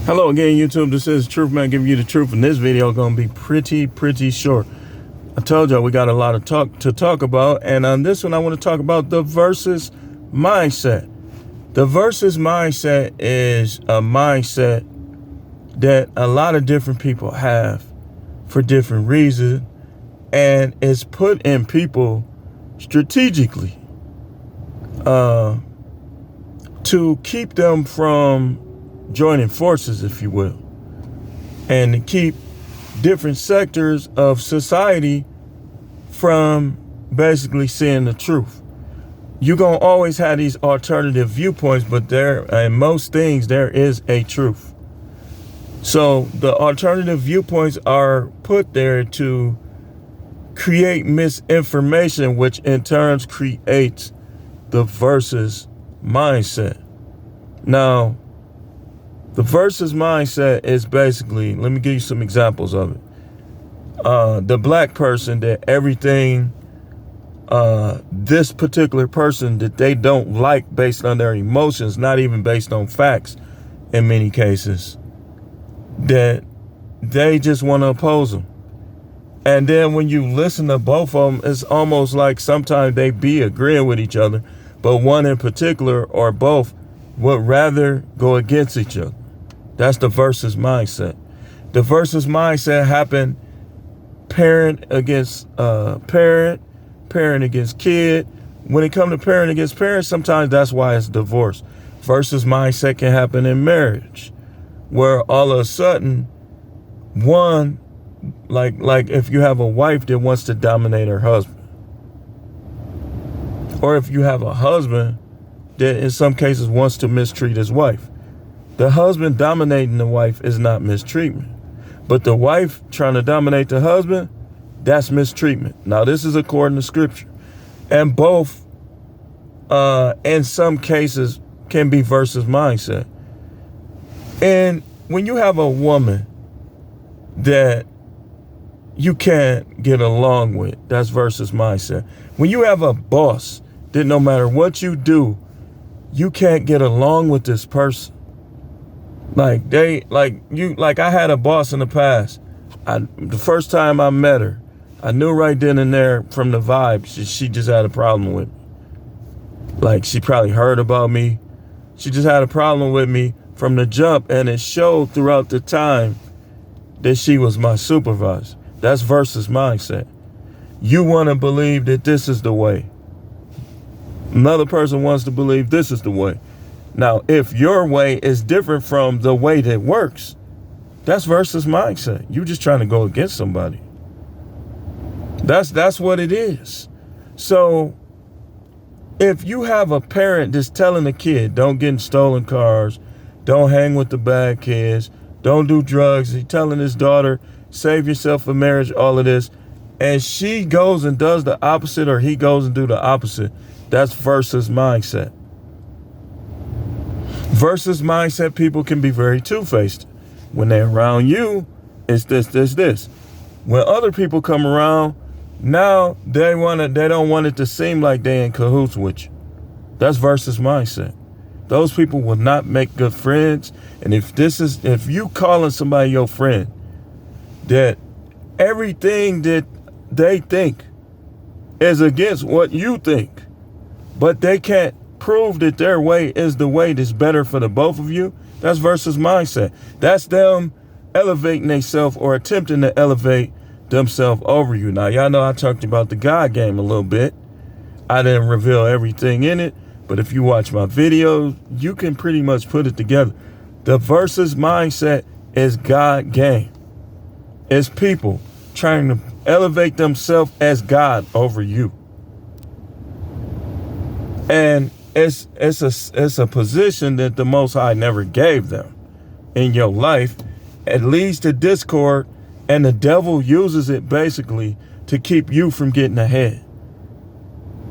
Hello again, YouTube. This is Truth Man giving you the truth, and this video is going to be pretty short. I told y'all we got a lot of talk about, and on this one I want to talk about the versus mindset. The versus mindset is a mindset that a lot of different people have for different reasons, and it's put in people strategically to keep them from joining forces, if you will, and to keep different sectors of society from basically seeing the truth. You're going to always have these alternative viewpoints, but in most things, there is a truth. So the alternative viewpoints are put there to create misinformation, which in turn creates the versus mindset. Now, the versus mindset is basically, let me give you some examples of it. The black person that everything, this particular person that they don't like based on their emotions, not even based on facts in many cases, that they just want to oppose them. And then when you listen to both of them, it's almost like sometimes they be agreeing with each other, but one in particular or both would rather go against each other. That's the versus mindset. The versus mindset happen parent against parent against kid. When it comes to parent against parent, sometimes that's why it's divorce. Versus mindset can happen in marriage, where all of a sudden one, like if you have a wife that wants to dominate her husband, or if you have a husband that in some cases wants to mistreat his wife. The husband dominating the wife is not mistreatment, but the wife trying to dominate the husband, that's mistreatment. Now, this is according to scripture, and both, in some cases, can be versus mindset. And when you have a woman that you can't get along with, that's versus mindset. When you have a boss that no matter what you do, you can't get along with this person. I had a boss in the past. The first time I met her, I knew right then and there from the vibe, she just had a problem with me. Like, she probably heard about me. She just had a problem with me from the jump, and it showed throughout the time that she was my supervisor. That's versus mindset. You want to believe that this is the way. Another person wants to believe this is the way. Now, if your way is different from the way that works, that's versus mindset. You're just trying to go against somebody. That's what it is. So if you have a parent that's telling a kid, don't get in stolen cars, don't hang with the bad kids, don't do drugs, he's telling his daughter, save yourself for marriage, all of this, and she goes and does the opposite, or he goes and do the opposite, that's versus mindset. Versus mindset people can be very two-faced. When they're around you, it's this. When other people come around, now they don't want it to seem like they in cahoots with you. That's versus mindset. Those people will not make good friends. And if you calling somebody your friend, that everything that they think is against what you think, but they can't prove that their way is the way that's better for the both of you, that's versus mindset. That's them elevating themselves or attempting to elevate themselves over you. Now, y'all know I talked about the God game a little bit. I didn't reveal everything in it, but if you watch my videos, you can pretty much put it together. The versus mindset is God game. It's people trying to elevate themselves as God over you. And it's a position that the Most High never gave them in your life. It leads to discord, and the devil uses it basically to keep you from getting ahead.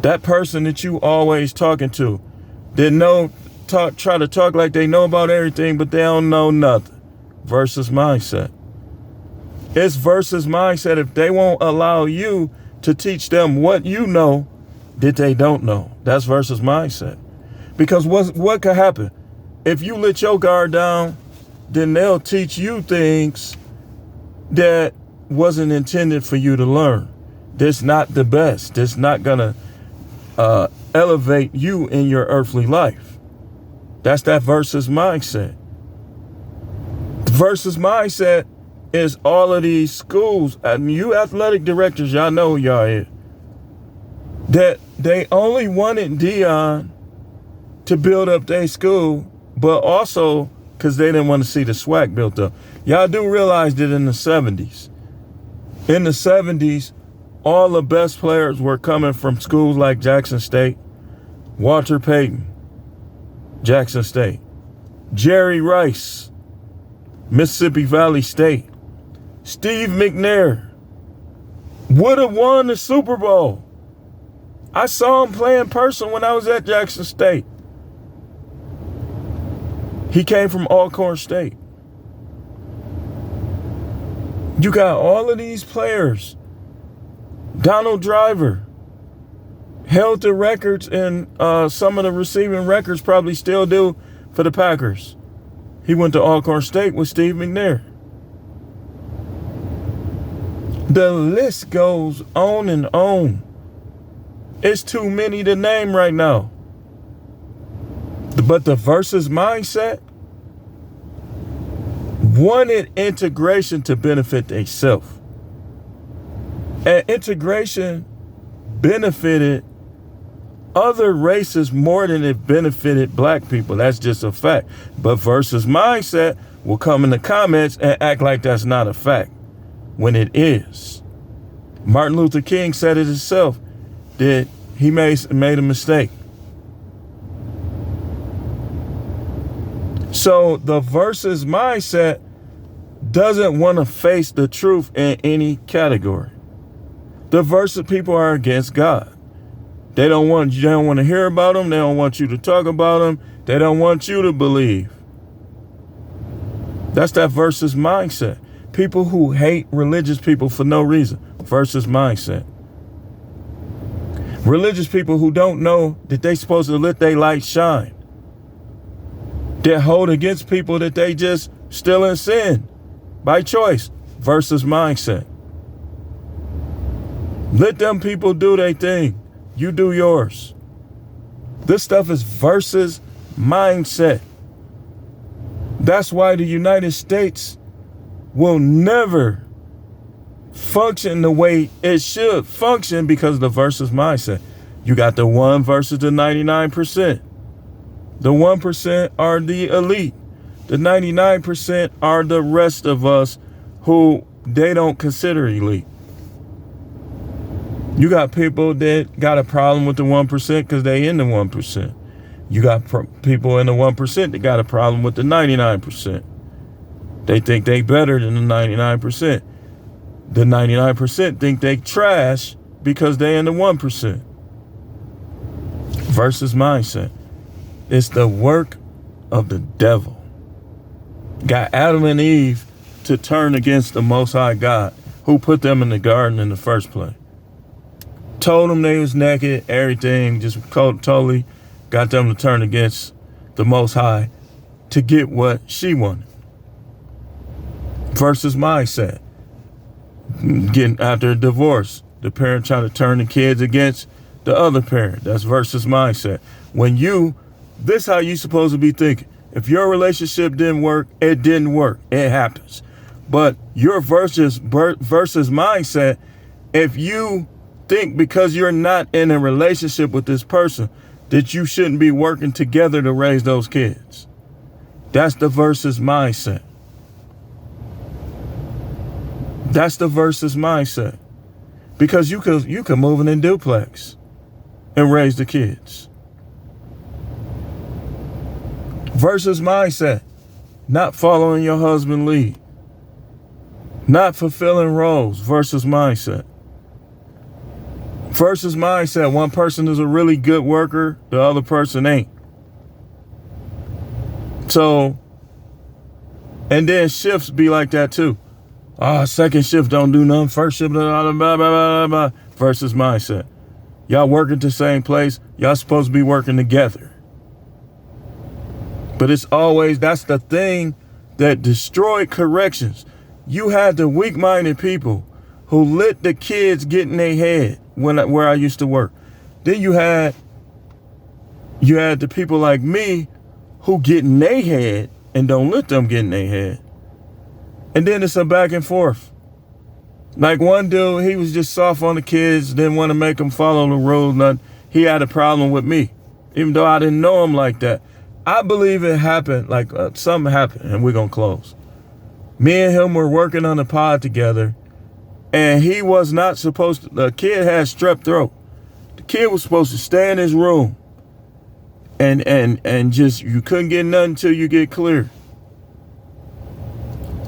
That person that you always talking to, try to talk like they know about everything, but they don't know nothing. Versus mindset. It's versus mindset if they won't allow you to teach them what you know that they don't know. That's versus mindset. Because what could happen? If you let your guard down, then they'll teach you things that wasn't intended for you to learn. That's not the best. That's not gonna elevate you in your earthly life. That's that versus mindset. The versus mindset is all of these schools, and you athletic directors, y'all know who y'all is, that they only wanted Deion to build up their school, but also because they didn't want to see the SWAC built up. Y'all do realize that in the 70s, all the best players were coming from schools like Jackson State, Walter Payton, Jackson State, Jerry Rice, Mississippi Valley State, Steve McNair would have won the Super Bowl. I saw him play in person when I was at Jackson State. He came from Alcorn State. You got all of these players. Donald Driver held the records, and some of the receiving records probably still do for the Packers. He went to Alcorn State with Steve McNair. The list goes on and on. It's too many to name right now. But the versus mindset wanted integration to benefit themselves. And integration benefited other races more than it benefited black people. That's just a fact. But versus mindset will come in the comments and act like that's not a fact when it is. Martin Luther King said it himself, that he made a mistake. So the versus mindset doesn't want to face the truth in any category. The versus people are against God. They don't want to hear about them. They don't want you to talk about them. They don't want you to believe. That's that versus mindset. People who hate religious people for no reason. Versus mindset. Religious people who don't know that they're supposed to let their light shine. That hold against people that they just still in sin by choice. Versus mindset. Let them people do their thing. You do yours. This stuff is versus mindset. That's why the United States will never function the way it should function, because of the versus mindset. You got the 1 versus the 99%. The 1% are the elite. The 99% are the rest of us who they don't consider elite. You got people that got a problem with the 1% because they in the 1%. You got people in the 1% that got a problem with the 99%. They think they better than the 99%. The 99% think they trash because they in the 1%. Versus mindset. It's the work of the devil. Got Adam and Eve to turn against the Most High God, who put them in the garden in the first place. Told them they was naked, everything, just totally got them to turn against the Most High to get what she wanted. Versus mindset. Getting after a divorce, the parent trying to turn the kids against the other parent. That's versus mindset. When this how you supposed to be thinking. If your relationship didn't work, it didn't work. It happens. But your versus mindset, if you think because you're not in a relationship with this person that you shouldn't be working together to raise those kids. That's the versus mindset. That's the versus mindset. Because you can move in a duplex and raise the kids. Versus mindset. Not following your husband's lead. Not fulfilling roles. Versus mindset. Versus mindset. One person is a really good worker. The other person ain't. So, and then shifts be like that too. Second shift don't do nothing. First shift, blah, blah, blah, blah, blah. Versus mindset. Y'all work at the same place. Y'all supposed to be working together. But it's always, that's the thing that destroyed corrections. You had the weak-minded people who lit the kids get in their head where I used to work. Then you had the people like me who get in their head and don't let them get in their head. And then it's a back and forth. Like one dude, he was just soft on the kids, didn't want to make them follow the rules. Nothing. He had a problem with me, even though I didn't know him like that. I believe it happened, like something happened, and we're going to close. Me and him were working on the pod together, and he was not supposed to, the kid had strep throat. The kid was supposed to stay in his room and just, you couldn't get nothing until you get clear.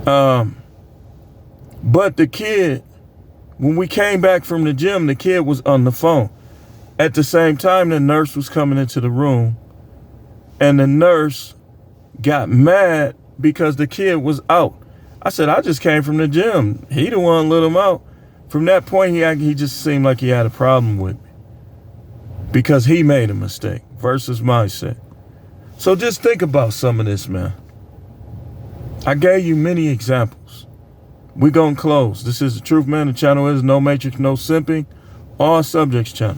But the kid, when we came back from the gym, the kid was on the phone. At the same time, the nurse was coming into the room, and the nurse got mad because the kid was out. I said, I just came from the gym. He the one let him out. From that point, he just seemed like he had a problem with me because he made a mistake versus mindset. So just think about some of this, man. I gave you many examples. We're going to close. This is the Truth Man. The channel is No Matrix, No Simping, All Subjects channel.